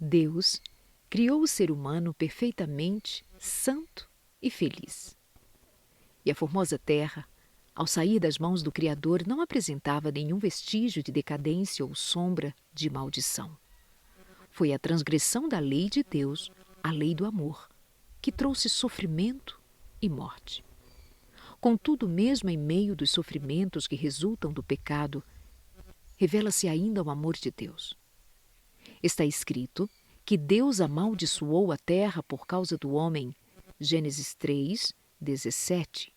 Deus criou o ser humano perfeitamente santo e feliz. E a formosa terra, ao sair das mãos do Criador, não apresentava nenhum vestígio de decadência ou sombra de maldição. Foi a transgressão da lei de Deus, a lei do amor, que trouxe sofrimento e morte. Contudo, mesmo em meio dos sofrimentos que resultam do pecado, revela-se ainda o amor de Deus. Está escrito que Deus amaldiçoou a terra por causa do homem. Gênesis 3, 17.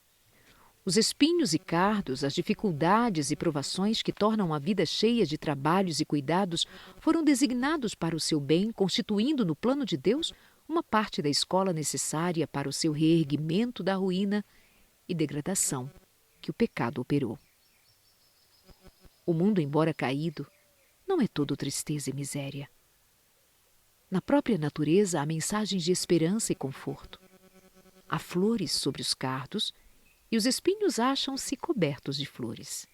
Os espinhos e cardos, as dificuldades e provações que tornam a vida cheia de trabalhos e cuidados foram designados para o seu bem, constituindo no plano de Deus uma parte da escola necessária para o seu reerguimento da ruína e degradação que o pecado operou. O mundo, embora caído, não é todo tristeza e miséria. Na própria natureza há mensagens de esperança e conforto. Há flores sobre os cardos e os espinhos acham-se cobertos de flores.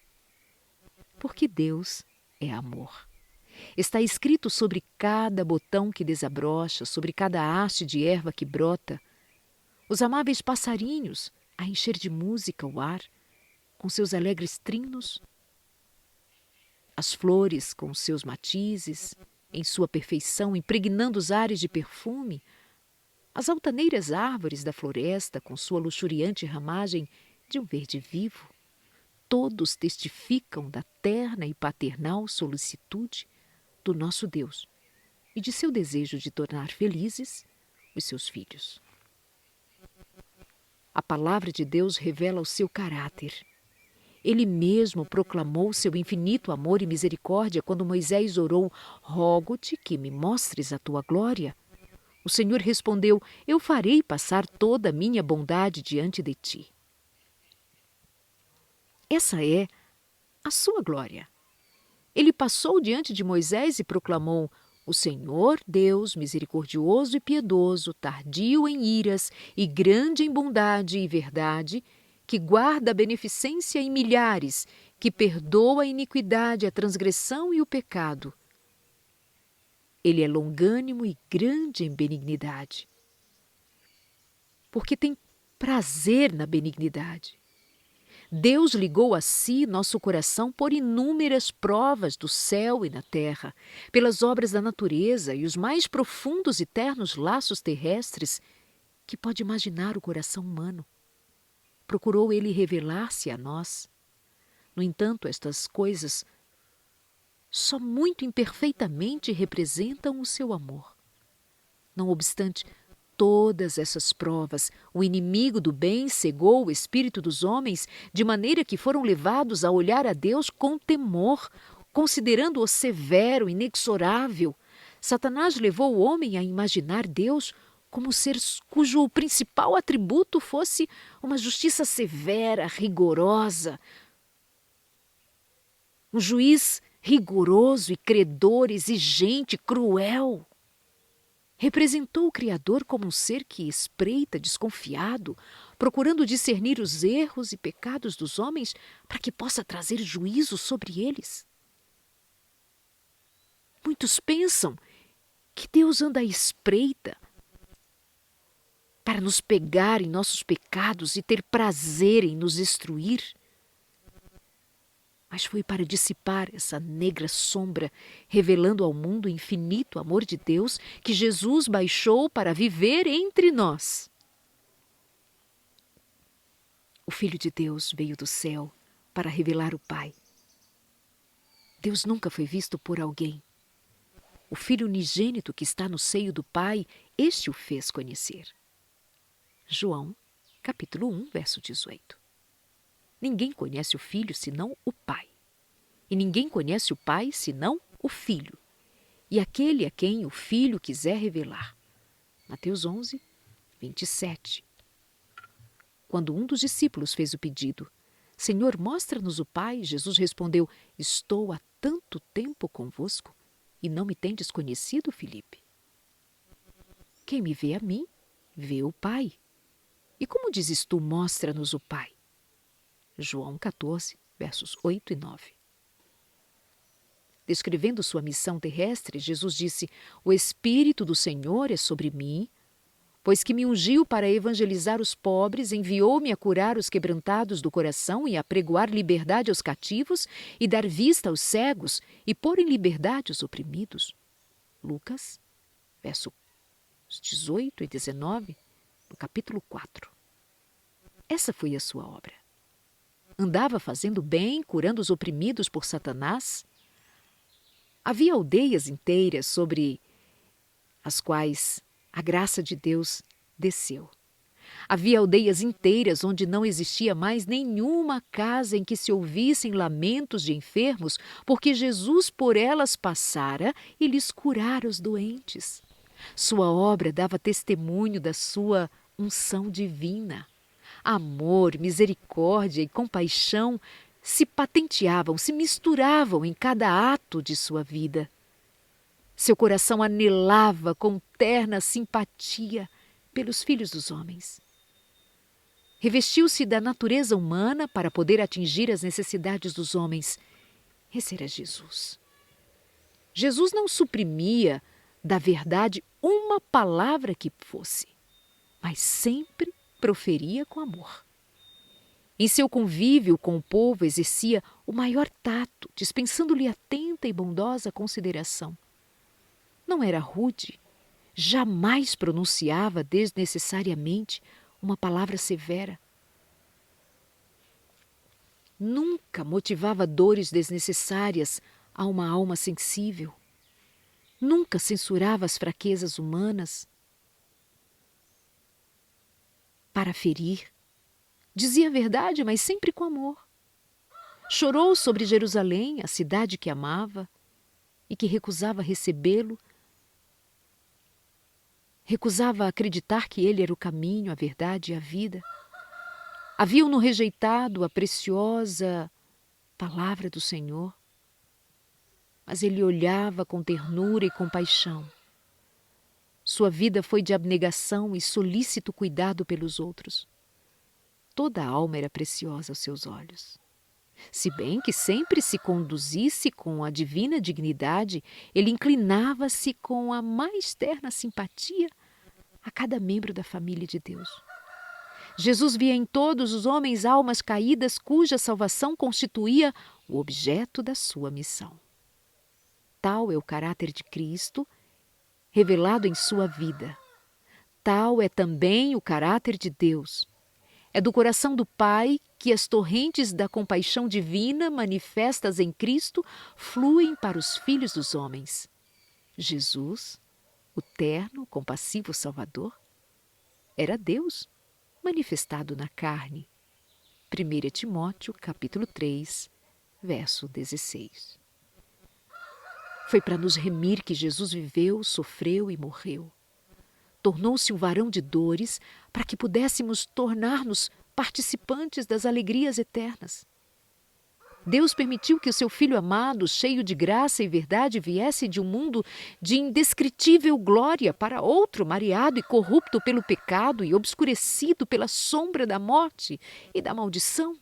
Porque Deus é amor. Está escrito sobre cada botão que desabrocha, sobre cada haste de erva que brota, os amáveis passarinhos a encher de música o ar, com seus alegres trinos, as flores com seus matizes, em sua perfeição, impregnando os ares de perfume, as altaneiras árvores da floresta, com sua luxuriante ramagem de um verde vivo, todos testificam da terna e paternal solicitude do nosso Deus e de seu desejo de tornar felizes os seus filhos. A palavra de Deus revela o seu caráter. Ele mesmo proclamou seu infinito amor e misericórdia quando Moisés orou: "Rogo-te que me mostres a tua glória." O Senhor respondeu: "Eu farei passar toda a minha bondade diante de ti." Essa é a sua glória. Ele passou diante de Moisés e proclamou: "O Senhor, Deus misericordioso e piedoso, tardio em iras e grande em bondade e verdade, que guarda a beneficência em milhares, que perdoa a iniquidade, a transgressão e o pecado. Ele é longânimo e grande em benignidade, porque tem prazer na benignidade." Deus ligou a si nosso coração por inúmeras provas do céu e na terra, pelas obras da natureza e os mais profundos e ternos laços terrestres que pode imaginar o coração humano. Procurou ele revelar-se a nós. No entanto, estas coisas só muito imperfeitamente representam o seu amor. Não obstante todas essas provas, o inimigo do bem cegou o espírito dos homens de maneira que foram levados a olhar a Deus com temor, considerando-o severo, inexorável. Satanás levou o homem a imaginar Deus como ser cujo principal atributo fosse uma justiça severa, rigorosa, um juiz rigoroso e credor, exigente, cruel. Representou o Criador como um ser que espreita desconfiado, procurando discernir os erros e pecados dos homens para que possa trazer juízo sobre eles. Muitos pensam que Deus anda à espreita para nos pegar em nossos pecados e ter prazer em nos destruir. Mas foi para dissipar essa negra sombra, revelando ao mundo o infinito amor de Deus, que Jesus baixou para viver entre nós. O Filho de Deus veio do céu para revelar o Pai. Deus nunca foi visto por alguém. O Filho unigênito que está no seio do Pai, este o fez conhecer. João, capítulo 1, verso 18. Ninguém conhece o Filho senão o Pai. E ninguém conhece o Pai senão o Filho, e aquele a quem o Filho quiser revelar. Mateus 11, 27. Quando um dos discípulos fez o pedido: "Senhor, mostra-nos o Pai", Jesus respondeu: "Estou há tanto tempo convosco e não me tendes conhecido, Filipe? Quem me vê a mim, vê o Pai. E como dizes tu, mostra-nos o Pai?" João 14, versos 8 e 9. Descrevendo sua missão terrestre, Jesus disse: "O Espírito do Senhor é sobre mim, pois que me ungiu para evangelizar os pobres, enviou-me a curar os quebrantados do coração e a pregoar liberdade aos cativos e dar vista aos cegos e pôr em liberdade os oprimidos." Lucas, versos 18 e 19, no capítulo 4. Essa foi a sua obra. Andava fazendo bem, curando os oprimidos por Satanás. Havia aldeias inteiras sobre as quais a graça de Deus desceu. Havia aldeias inteiras onde não existia mais nenhuma casa em que se ouvissem lamentos de enfermos, porque Jesus por elas passara e lhes curara os doentes. Sua obra dava testemunho da sua unção divina. Amor, misericórdia e compaixão se patenteavam, se misturavam em cada ato de sua vida. Seu coração anelava com terna simpatia pelos filhos dos homens. Revestiu-se da natureza humana para poder atingir as necessidades dos homens. Esse era Jesus. Jesus não suprimia da verdade uma palavra que fosse, mas sempre proferia com amor. Em seu convívio com o povo exercia o maior tato, dispensando-lhe atenta e bondosa consideração. Não era rude, jamais pronunciava desnecessariamente uma palavra severa. Nunca motivava dores desnecessárias a uma alma sensível. Nunca censurava as fraquezas humanas para ferir. Dizia a verdade, mas sempre com amor. Chorou sobre Jerusalém, a cidade que amava e que recusava recebê-lo. Recusava acreditar que ele era o caminho, a verdade e a vida. Haviam-no rejeitado a preciosa palavra do Senhor. Mas ele olhava com ternura e compaixão. Sua vida foi de abnegação e solícito cuidado pelos outros. Toda a alma era preciosa aos seus olhos. Se bem que sempre se conduzisse com a divina dignidade, ele inclinava-se com a mais terna simpatia a cada membro da família de Deus. Jesus via em todos os homens almas caídas cuja salvação constituía o objeto da sua missão. Tal é o caráter de Cristo, revelado em sua vida. Tal é também o caráter de Deus. É do coração do Pai que as torrentes da compaixão divina manifestas em Cristo fluem para os filhos dos homens. Jesus, o terno, compassivo Salvador, era Deus manifestado na carne. 1 Timóteo, capítulo 3, verso 16. Foi para nos remir que Jesus viveu, sofreu e morreu. Tornou-se um varão de dores para que pudéssemos tornar-nos participantes das alegrias eternas. Deus permitiu que o seu Filho amado, cheio de graça e verdade, viesse de um mundo de indescritível glória para outro mareado e corrupto pelo pecado e obscurecido pela sombra da morte e da maldição.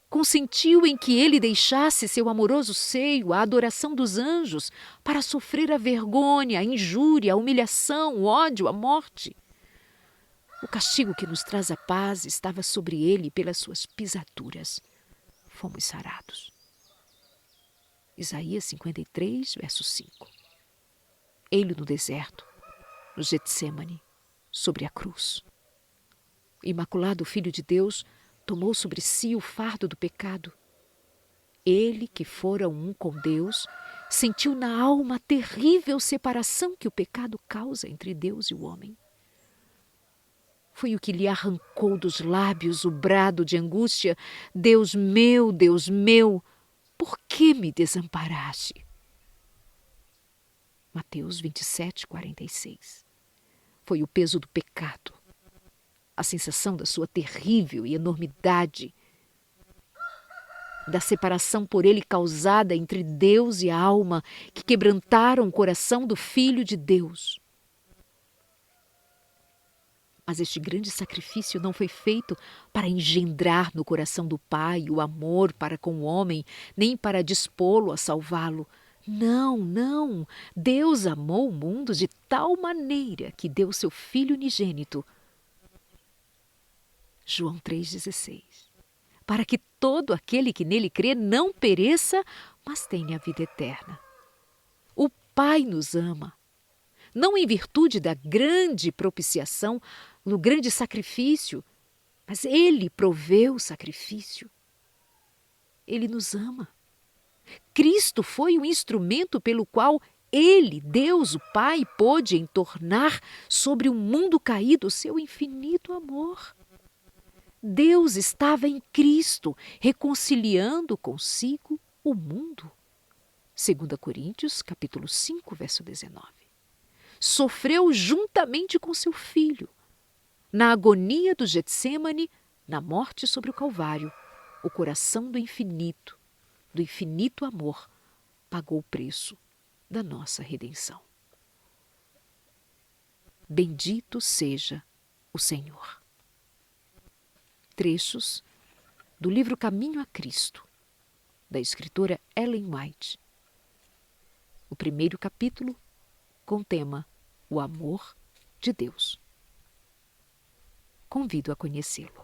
Consentiu em que ele deixasse seu amoroso seio, a adoração dos anjos, para sofrer a vergonha, a injúria, a humilhação, o ódio, a morte. O castigo que nos traz a paz estava sobre ele e pelas suas pisaduras fomos sarados. Isaías 53, verso 5. Ele no deserto, no Getsêmani, sobre a cruz. O imaculado Filho de Deus tomou sobre si o fardo do pecado. Ele, que fora um com Deus, sentiu na alma a terrível separação que o pecado causa entre Deus e o homem. Foi o que lhe arrancou dos lábios o brado de angústia: Deus meu, por que me desamparaste? Mateus 27, 46. Foi o peso do pecado, a sensação da sua terrível e enormidade, da separação por ele causada entre Deus e a alma, que quebrantaram o coração do Filho de Deus. Mas este grande sacrifício não foi feito para engendrar no coração do Pai o amor para com o homem, nem para dispô-lo a salvá-lo. Não, não! Deus amou o mundo de tal maneira que deu seu Filho unigênito. João 3,16. Para que todo aquele que nele crê não pereça, mas tenha a vida eterna. O Pai nos ama. Não em virtude da grande propiciação, no grande sacrifício, mas Ele proveu o sacrifício. Ele nos ama. Cristo foi o instrumento pelo qual Ele, Deus, o Pai, pôde entornar sobre o mundo caído o seu infinito amor. Deus estava em Cristo, reconciliando consigo o mundo. 2 Coríntios, capítulo 5, verso 19. Sofreu juntamente com seu filho. Na agonia do Getsêmani, na morte sobre o Calvário, o coração do infinito amor, pagou o preço da nossa redenção. Bendito seja o Senhor. Trechos do livro Caminho a Cristo, da escritora Ellen White. O primeiro capítulo com o tema O Amor de Deus. Convido a conhecê-lo.